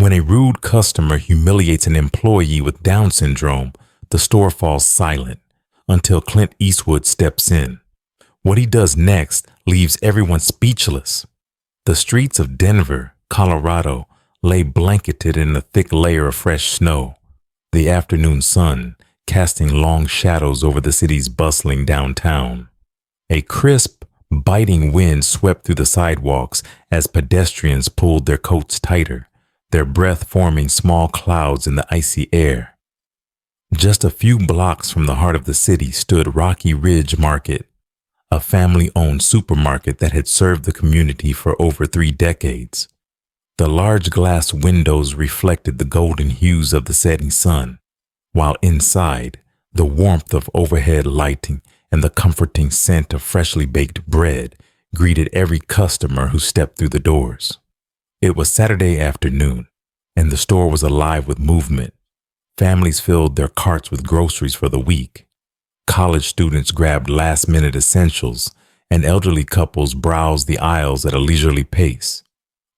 When a rude customer humiliates an employee with Down syndrome, the store falls silent until Clint Eastwood steps in. What he does next leaves everyone speechless. The streets of Denver, Colorado, lay blanketed in a thick layer of fresh snow, the afternoon sun casting long shadows over the city's bustling downtown. A crisp, biting wind swept through the sidewalks as pedestrians pulled their coats tighter, their breath forming small clouds in the icy air. Just a few blocks from the heart of the city stood Rocky Ridge Market, a family-owned supermarket that had served the community for over 3 decades. The large glass windows reflected the golden hues of the setting sun, while inside, the warmth of overhead lighting and the comforting scent of freshly baked bread greeted every customer who stepped through the doors. It was Saturday afternoon, and the store was alive with movement. Families filled their carts with groceries for the week. College students grabbed last-minute essentials, and elderly couples browsed the aisles at a leisurely pace.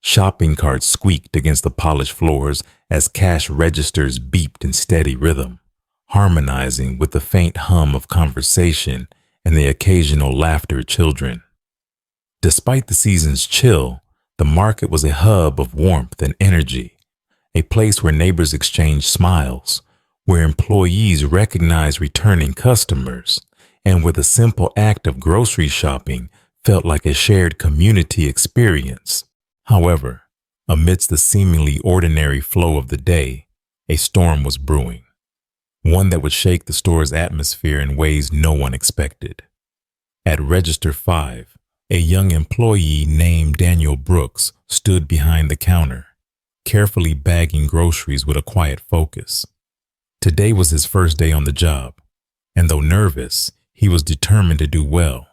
Shopping carts squeaked against the polished floors as cash registers beeped in steady rhythm, harmonizing with the faint hum of conversation and the occasional laughter of children. Despite the season's chill, the market was a hub of warmth and energy, a place where neighbors exchanged smiles, where employees recognized returning customers, and where the simple act of grocery shopping felt like a shared community experience. However, amidst the seemingly ordinary flow of the day, a storm was brewing, one that would shake the store's atmosphere in ways no one expected. At Register 5, a young employee named Daniel Brooks stood behind the counter, carefully bagging groceries with a quiet focus. Today was his first day on the job, and though nervous, he was determined to do well.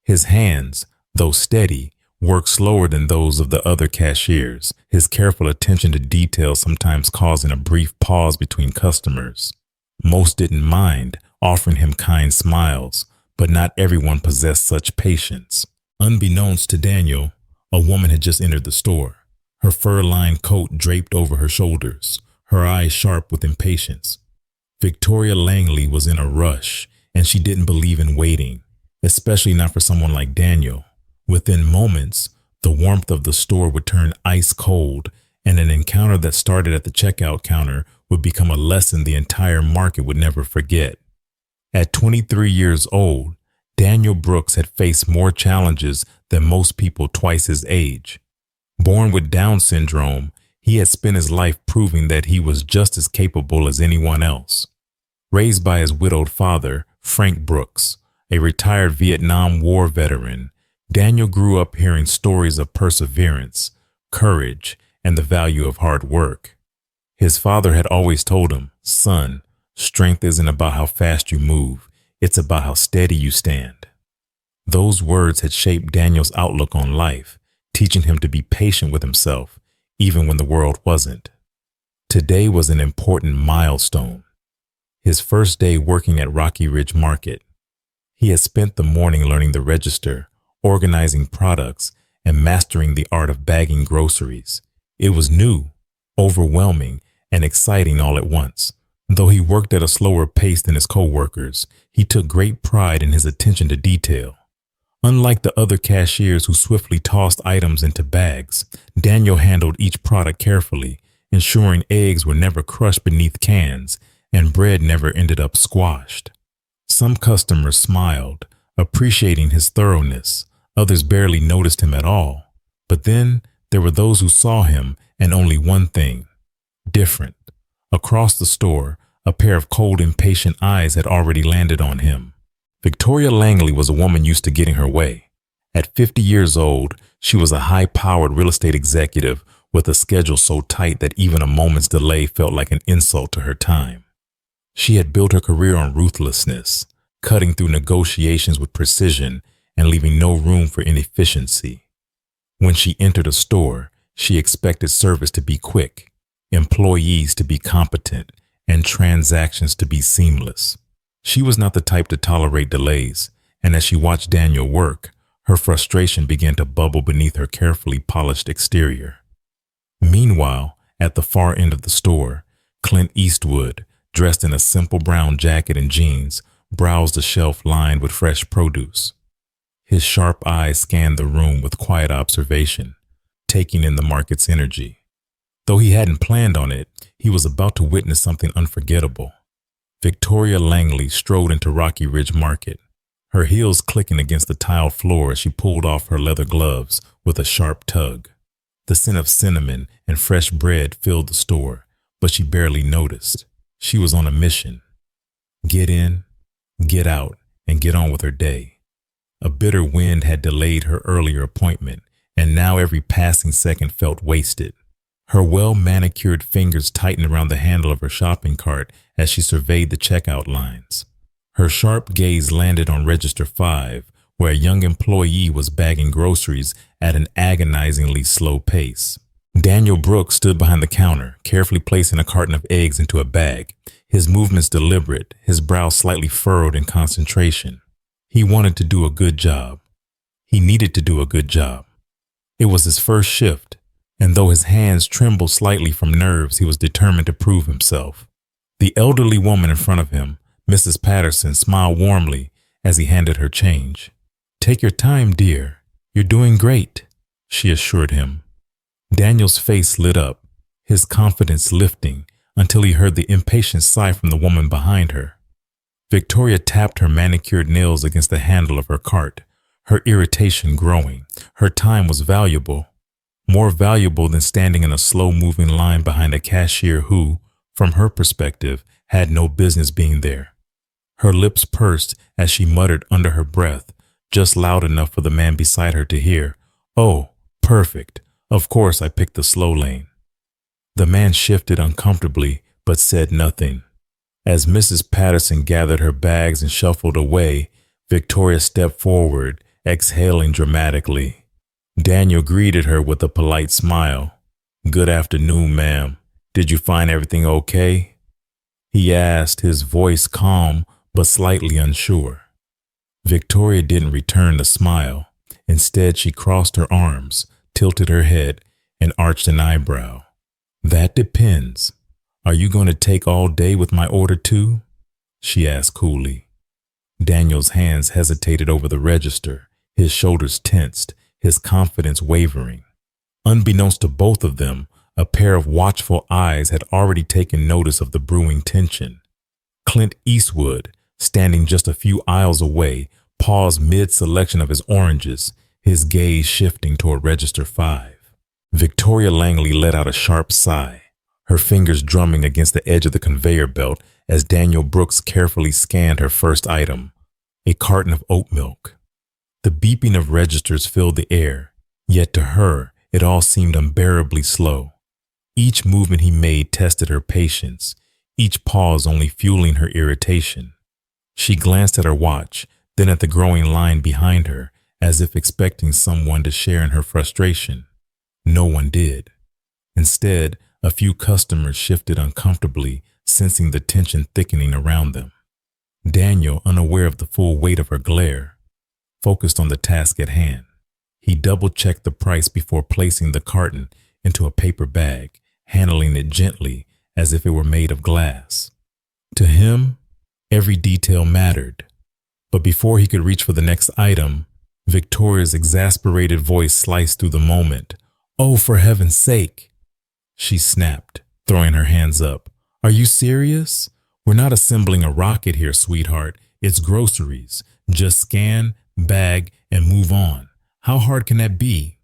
His hands, though steady, worked slower than those of the other cashiers, his careful attention to detail sometimes causing a brief pause between customers. Most didn't mind, offering him kind smiles, but not everyone possessed such patience. Unbeknownst to Daniel, a woman had just entered the store, her fur-lined coat draped over her shoulders, her eyes sharp with impatience. Victoria Langley was in a rush, and she didn't believe in waiting, especially not for someone like Daniel. Within moments, the warmth of the store would turn ice cold, and an encounter that started at the checkout counter would become a lesson the entire market would never forget. At 23 years old, Daniel Brooks had faced more challenges than most people twice his age. Born with Down syndrome, he had spent his life proving that he was just as capable as anyone else. Raised by his widowed father, Frank Brooks, a retired Vietnam War veteran, Daniel grew up hearing stories of perseverance, courage, and the value of hard work. His father had always told him, "Son, strength isn't about how fast you move, it's about how steady you stand." Those words had shaped Daniel's outlook on life, teaching him to be patient with himself, even when the world wasn't. Today was an important milestone. His first day working at Rocky Ridge Market. He had spent the morning learning the register, organizing products, and mastering the art of bagging groceries. It was new, overwhelming, and exciting all at once. Though he worked at a slower pace than his co-workers, he took great pride in his attention to detail. Unlike the other cashiers who swiftly tossed items into bags, Daniel handled each product carefully, ensuring eggs were never crushed beneath cans and bread never ended up squashed. Some customers smiled, appreciating his thoroughness. Others barely noticed him at all. But then there were those who saw him and only one thing: different. Across the store, a pair of cold, impatient eyes had already landed on him. Victoria Langley was a woman used to getting her way. At 50 years old, she was a high-powered real estate executive with a schedule so tight that even a moment's delay felt like an insult to her time. She had built her career on ruthlessness, cutting through negotiations with precision and leaving no room for inefficiency. When she entered a store, she expected service to be quick, employees to be competent, and transactions to be seamless. She was not the type to tolerate delays, and as she watched Daniel work, her frustration began to bubble beneath her carefully polished exterior. Meanwhile, At the far end of the store, Clint Eastwood, dressed in a simple brown jacket and jeans, browsed a shelf lined with fresh produce. His sharp eyes scanned the room with quiet observation, taking in the market's energy. Though he hadn't planned on it, he was about to witness something unforgettable. Victoria Langley strode into Rocky Ridge Market, her heels clicking against the tiled floor as she pulled off her leather gloves with a sharp tug. The scent of cinnamon and fresh bread filled the store, but she barely noticed. She was on a mission. Get in, get out, and get on with her day. A bitter wind had delayed her earlier appointment, and now every passing second felt wasted. Her well-manicured fingers tightened around the handle of her shopping cart as she surveyed the checkout lines. Her sharp gaze landed on Register 5, where a young employee was bagging groceries at an agonizingly slow pace. Daniel Brooks stood behind the counter, carefully placing a carton of eggs into a bag, his movements deliberate, his brow slightly furrowed in concentration. He wanted to do a good job. He needed to do a good job. It was his first shift, and though his hands trembled slightly from nerves, he was determined to prove himself. The elderly woman in front of him, Mrs. Patterson, smiled warmly as he handed her change. "Take your time, dear. You're doing great," she assured him. Daniel's face lit up, his confidence lifting, until he heard the impatient sigh from the woman behind her. Victoria tapped her manicured nails against the handle of her cart, her irritation growing. Her time was valuable, more valuable than standing in a slow-moving line behind a cashier who, from her perspective, had no business being there. Her lips pursed as she muttered under her breath, just loud enough for the man beside her to hear, "Oh, perfect. Of course I picked the slow lane." The man shifted uncomfortably but said nothing. As Mrs. Patterson gathered her bags and shuffled away, Victoria stepped forward, exhaling dramatically. Daniel greeted her with a polite smile. "Good afternoon, ma'am. Did you find everything okay?" he asked, his voice calm but slightly unsure. Victoria didn't return the smile. Instead, she crossed her arms, tilted her head, and arched an eyebrow. "That depends. Are you going to take all day with my order too?" she asked coolly. Daniel's hands hesitated over the register, his shoulders tensed, his confidence wavering. Unbeknownst to both of them, a pair of watchful eyes had already taken notice of the brewing tension. Clint Eastwood, standing just a few aisles away, paused mid-selection of his oranges, his gaze shifting toward Register 5. Victoria Langley let out a sharp sigh, her fingers drumming against the edge of the conveyor belt as Daniel Brooks carefully scanned her first item, a carton of oat milk. The beeping of registers filled the air, yet to her, it all seemed unbearably slow. Each movement he made tested her patience, each pause only fueling her irritation. She glanced at her watch, then at the growing line behind her, as if expecting someone to share in her frustration. No one did. Instead, a few customers shifted uncomfortably, sensing the tension thickening around them. Daniel, unaware of the full weight of her glare, focused on the task at hand. He double-checked the price before placing the carton into a paper bag, handling it gently as if it were made of glass. To him, every detail mattered. But before he could reach for the next item, Victoria's exasperated voice sliced through the moment. "Oh, for heaven's sake!" she snapped, throwing her hands up. "Are you serious? We're not assembling a rocket here, sweetheart. It's groceries. Just scan, bag, and move on. How hard can that be?"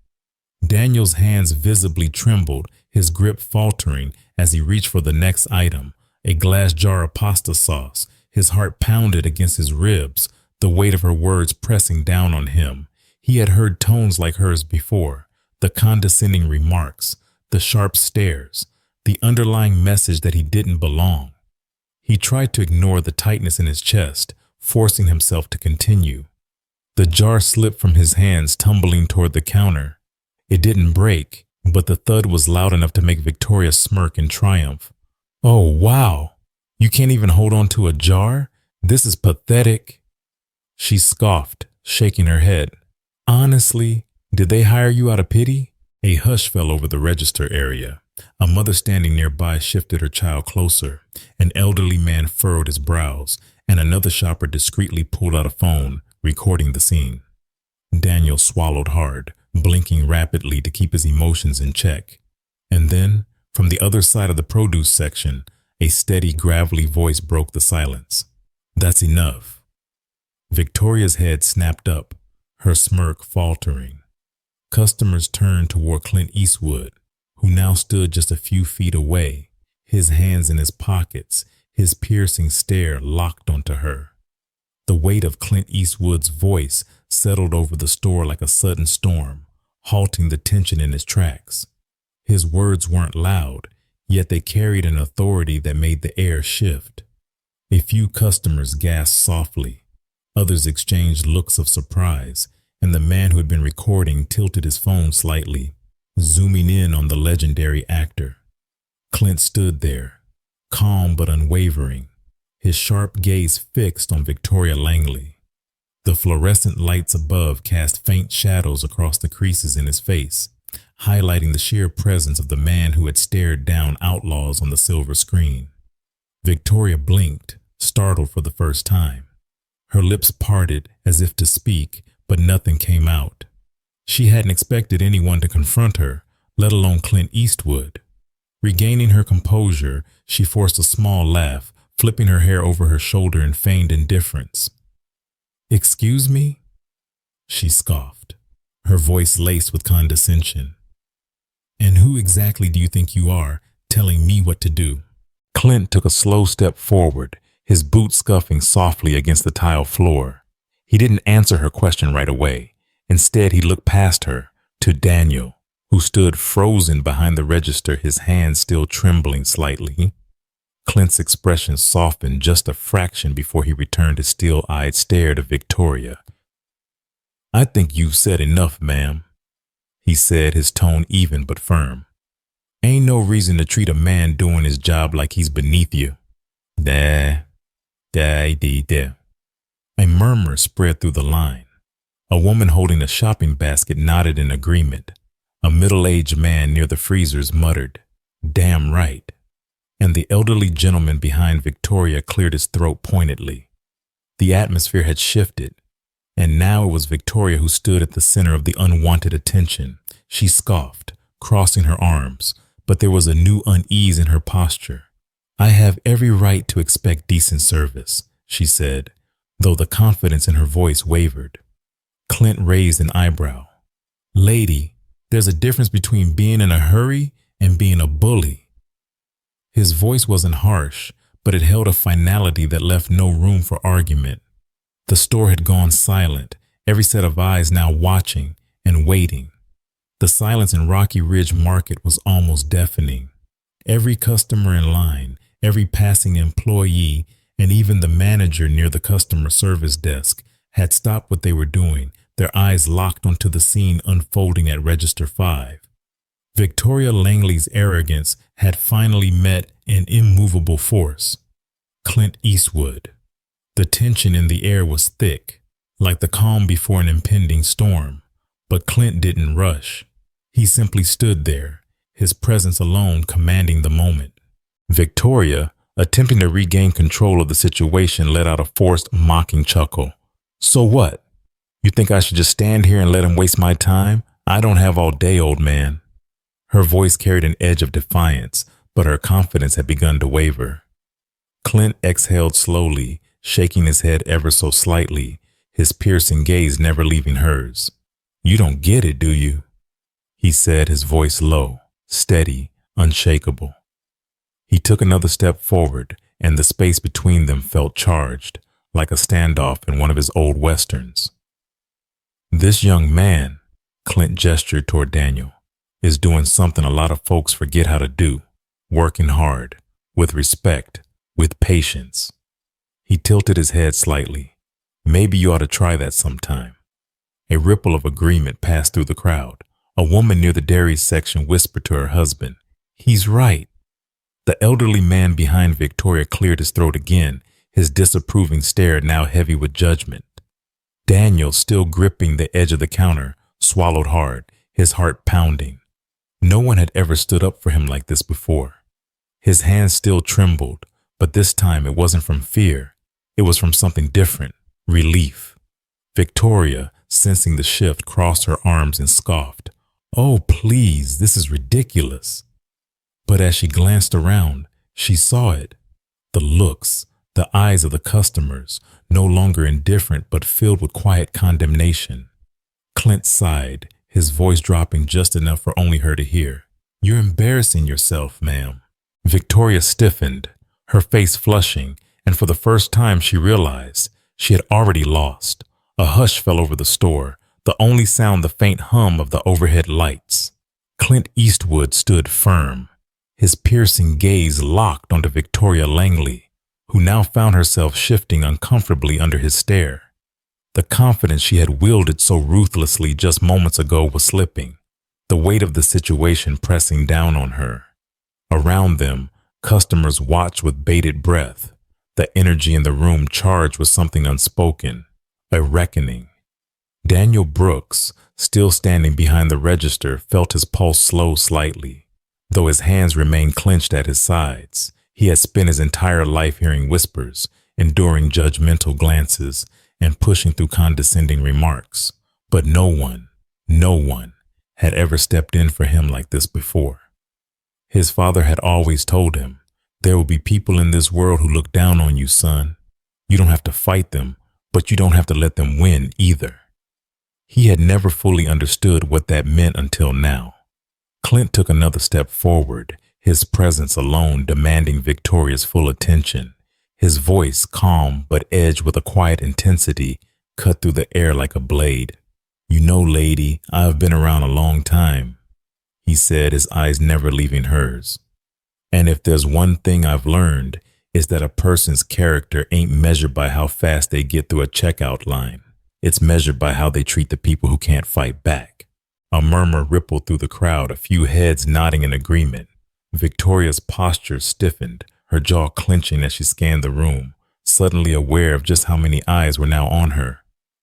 Daniel's hands visibly trembled, his grip faltering as he reached for the next item, a glass jar of pasta sauce. His heart pounded against his ribs, the weight of her words pressing down on him. He had heard tones like hers before, the condescending remarks, the sharp stares, the underlying message that he didn't belong. He tried to ignore the tightness in his chest, forcing himself to continue. The jar slipped from his hands, tumbling toward the counter. It didn't break, but the thud was loud enough to make Victoria smirk in triumph. "Oh, wow. You can't even hold on to a jar? This is pathetic." She scoffed, shaking her head. "Honestly, did they hire you out of pity?" A hush fell over the register area. A mother standing nearby shifted her child closer. An elderly man furrowed his brows, and another shopper discreetly pulled out a phone, recording the scene. Daniel swallowed hard, blinking rapidly to keep his emotions in check. And then, from the other side of the produce section, a steady, gravelly voice broke the silence. "That's enough." Victoria's head snapped up, her smirk faltering. Customers turned toward Clint Eastwood, who now stood just a few feet away, his hands in his pockets, his piercing stare locked onto her. The weight of Clint Eastwood's voice settled over the store like a sudden storm, halting the tension in its tracks. His words weren't loud, yet they carried an authority that made the air shift. A few customers gasped softly, others exchanged looks of surprise, and the man who had been recording tilted his phone slightly, zooming in on the legendary actor. Clint stood there, calm but unwavering, his sharp gaze fixed on Victoria Langley. The fluorescent lights above cast faint shadows across the creases in his face, highlighting the sheer presence of the man who had stared down outlaws on the silver screen. Victoria blinked, startled for the first time. Her lips parted as if to speak, but nothing came out. She hadn't expected anyone to confront her, let alone Clint Eastwood. Regaining her composure, she forced a small laugh, flipping her hair over her shoulder in feigned indifference. "Excuse me?" she scoffed, her voice laced with condescension. "And who exactly do you think you are, telling me what to do?" Clint took a slow step forward, his boots scuffing softly against the tile floor. He didn't answer her question right away. Instead, he looked past her, to Daniel, who stood frozen behind the register, his hands still trembling slightly. Clint's expression softened just a fraction before he returned his steel-eyed stare to Victoria. "I think you've said enough, ma'am," he said, his tone even but firm. "Ain't no reason to treat a man doing his job like he's beneath you." Da. A murmur spread through the line. A woman holding a shopping basket nodded in agreement. A middle-aged man near the freezers muttered, "Damn right." And the elderly gentleman behind Victoria cleared his throat pointedly. The atmosphere had shifted, and now it was Victoria who stood at the center of the unwanted attention. She scoffed, crossing her arms, but there was a new unease in her posture. "I have every right to expect decent service," she said, though the confidence in her voice wavered. Clint raised an eyebrow. "Lady, there's a difference between being in a hurry and being a bully." His voice wasn't harsh, but it held a finality that left no room for argument. The store had gone silent, every set of eyes now watching and waiting. The silence in Rocky Ridge Market was almost deafening. Every customer in line, every passing employee, and even the manager near the customer service desk had stopped what they were doing, their eyes locked onto the scene unfolding at Register 5. Victoria Langley's arrogance had finally met an immovable force. Clint Eastwood. The tension in the air was thick, like the calm before an impending storm, but Clint didn't rush. He simply stood there, his presence alone commanding the moment. Victoria, attempting to regain control of the situation, let out a forced, mocking chuckle. "So what? You think I should just stand here and let him waste my time? I don't have all day, old man." Her voice carried an edge of defiance, but her confidence had begun to waver. Clint exhaled slowly, shaking his head ever so slightly, his piercing gaze never leaving hers. "You don't get it, do you?" he said, his voice low, steady, unshakable. He took another step forward, and the space between them felt charged, like a standoff in one of his old westerns. "This young man," Clint gestured toward Daniel, "is doing something a lot of folks forget how to do, working hard, with respect, with patience." He tilted his head slightly. "Maybe you ought to try that sometime." A ripple of agreement passed through the crowd. A woman near the dairy section whispered to her husband, "He's right." The elderly man behind Victoria cleared his throat again, his disapproving stare now heavy with judgment. Daniel, still gripping the edge of the counter, swallowed hard, his heart pounding. No one had ever stood up for him like this before. His hands still trembled, but this time it wasn't from fear. It was from something different, relief. Victoria, sensing the shift, crossed her arms and scoffed. "Oh, please, this is ridiculous." But as she glanced around, she saw it. The looks, the eyes of the customers, no longer indifferent but filled with quiet condemnation. Clint sighed, his voice dropping just enough for only her to hear. "You're embarrassing yourself, ma'am." Victoria stiffened, her face flushing, and for the first time she realized she had already lost. A hush fell over the store, the only sound the faint hum of the overhead lights. Clint Eastwood stood firm, his piercing gaze locked onto Victoria Langley, who now found herself shifting uncomfortably under his stare. The confidence she had wielded so ruthlessly just moments ago was slipping, the weight of the situation pressing down on her. Around them, customers watched with bated breath, the energy in the room charged with something unspoken, a reckoning. Daniel Brooks, still standing behind the register, felt his pulse slow slightly. Though his hands remained clenched at his sides, he had spent his entire life hearing whispers, enduring judgmental glances, and pushing through condescending remarks. But no one had ever stepped in for him like this before. His father had always told him, "There will be people in this world who look down on you, son. You don't have to fight them, but you don't have to let them win either." He had never fully understood what that meant until now. Clint took another step forward, his presence alone demanding Victoria's full attention. His voice, calm but edged with a quiet intensity, cut through the air like a blade. "You know, lady, I have been around a long time," he said, his eyes never leaving hers. "And if there's one thing I've learned, it's that a person's character ain't measured by how fast they get through a checkout line. It's measured by how they treat the people who can't fight back." A murmur rippled through the crowd, a few heads nodding in agreement. Victoria's posture stiffened, her jaw clenching as she scanned the room, suddenly aware of just how many eyes were now on her.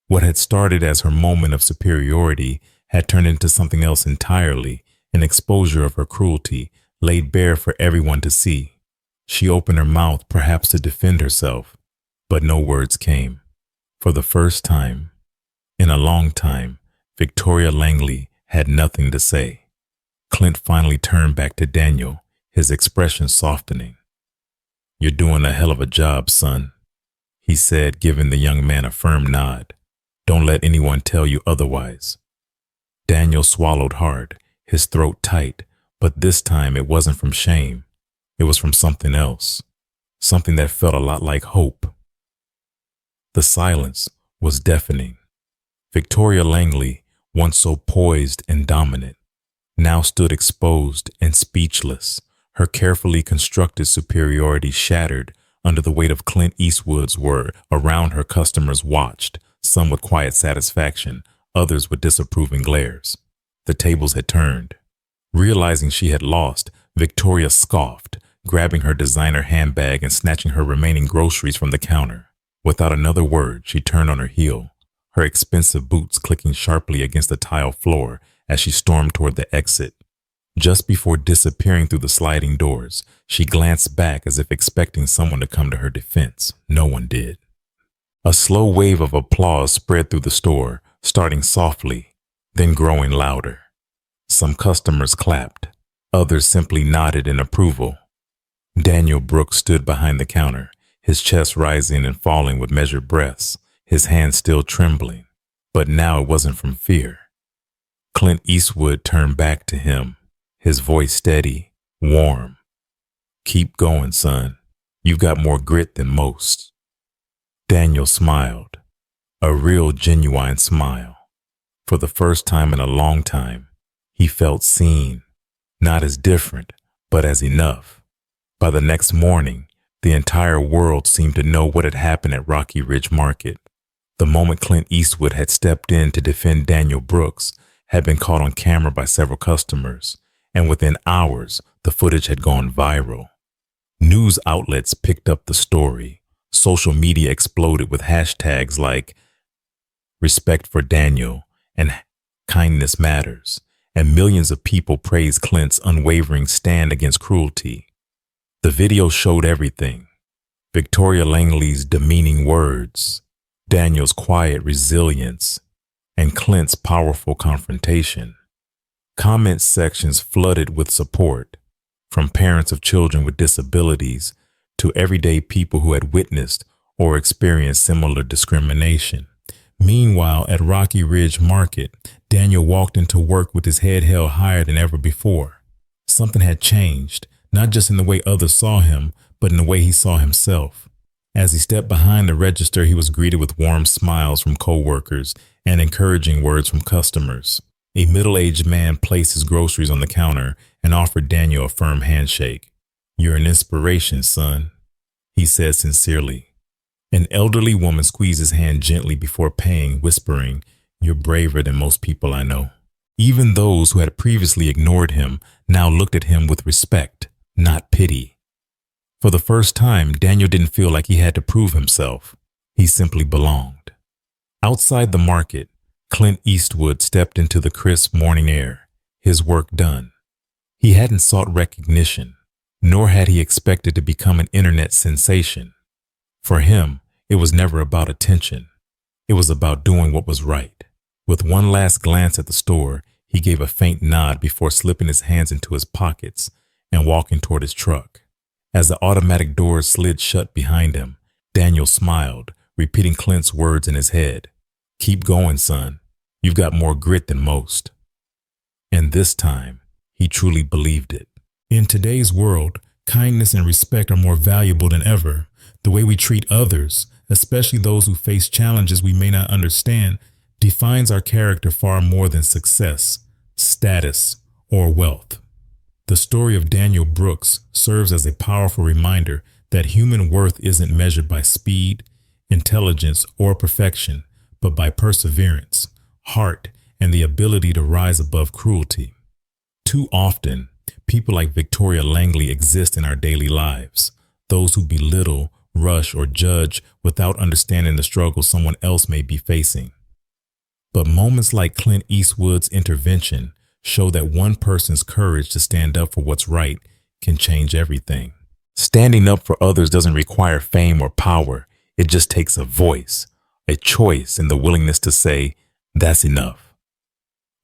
What had started as her moment of superiority had turned into something else entirely, an exposure of her cruelty, laid bare for everyone to see. She opened her mouth, perhaps to defend herself, but no words came. For the first time, in a long time, Victoria Langley had nothing to say. Clint finally turned back to Daniel, his expression softening. "You're doing a hell of a job, son," he said, giving the young man a firm nod. "Don't let anyone tell you otherwise." Daniel swallowed hard, his throat tight, but this time it wasn't from shame. It was from something else, something that felt a lot like hope. The silence was deafening. Victoria Langley, once so poised and dominant, now stood exposed and speechless, her carefully constructed superiority shattered under the weight of Clint Eastwood's word. Around her, customers watched, some with quiet satisfaction, others with disapproving glares. The tables had turned. Realizing she had lost, Victoria scoffed, grabbing her designer handbag and snatching her remaining groceries from the counter. Without another word, she turned on her heel, her expensive boots clicking sharply against the tile floor as she stormed toward the exit. Just before disappearing through the sliding doors, she glanced back as if expecting someone to come to her defense. No one did. A slow wave of applause spread through the store, starting softly, then growing louder. Some customers clapped, others simply nodded in approval. Daniel Brooks stood behind the counter, his chest rising and falling with measured breaths, his hands still trembling, but now it wasn't from fear. Clint Eastwood turned back to him, his voice steady, warm. "Keep going, son. You've got more grit than most." Daniel smiled, a real genuine smile. For the first time in a long time, he felt seen, not as different, but as enough. By the next morning, the entire world seemed to know what had happened at Rocky Ridge Market. The moment Clint Eastwood had stepped in to defend Daniel Brooks had been caught on camera by several customers, and within hours, the footage had gone viral. News outlets picked up the story. Social media exploded with hashtags like "Respect for Daniel" and "Kindness Matters," and millions of people praised Clint's unwavering stand against cruelty. The video showed everything: Victoria Langley's demeaning words, Daniel's quiet resilience, and Clint's powerful confrontation. Comment sections flooded with support, from parents of children with disabilities to everyday people who had witnessed or experienced similar discrimination. Meanwhile, at Rocky Ridge Market, Daniel walked into work with his head held higher than ever before. Something had changed, not just in the way others saw him, but in the way he saw himself. As he stepped behind the register, he was greeted with warm smiles from coworkers and encouraging words from customers. A middle-aged man placed his groceries on the counter and offered Daniel a firm handshake. "You're an inspiration, son," he said sincerely. An elderly woman squeezed his hand gently before paying, whispering, "You're braver than most people I know." Even those who had previously ignored him now looked at him with respect, not pity. For the first time, Daniel didn't feel like he had to prove himself. He simply belonged. Outside the market, Clint Eastwood stepped into the crisp morning air, his work done. He hadn't sought recognition, nor had he expected to become an internet sensation. For him, it was never about attention. It was about doing what was right. With one last glance at the store, he gave a faint nod before slipping his hands into his pockets and walking toward his truck. As the automatic doors slid shut behind him, Daniel smiled, repeating Clint's words in his head. "Keep going, son. You've got more grit than most." And this time, he truly believed it. In today's world, kindness and respect are more valuable than ever. The way we treat others, especially those who face challenges we may not understand, defines our character far more than success, status, or wealth. The story of Daniel Brooks serves as a powerful reminder that human worth isn't measured by speed, intelligence, or perfection, but by perseverance, heart, and the ability to rise above cruelty. Too often, people like Victoria Langley exist in our daily lives, those who belittle, rush, or judge without understanding the struggle someone else may be facing. But moments like Clint Eastwood's intervention show that one person's courage to stand up for what's right can change everything. Standing up for others doesn't require fame or power. It just takes a voice, a choice, and the willingness to say, "That's enough."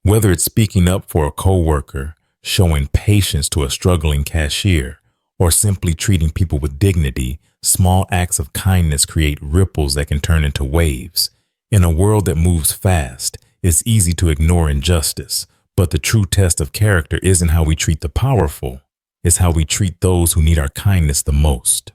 Whether it's speaking up for a coworker, showing patience to a struggling cashier, or simply treating people with dignity, small acts of kindness create ripples that can turn into waves. In a world that moves fast, it's easy to ignore injustice, but the true test of character isn't how we treat the powerful, it's how we treat those who need our kindness the most.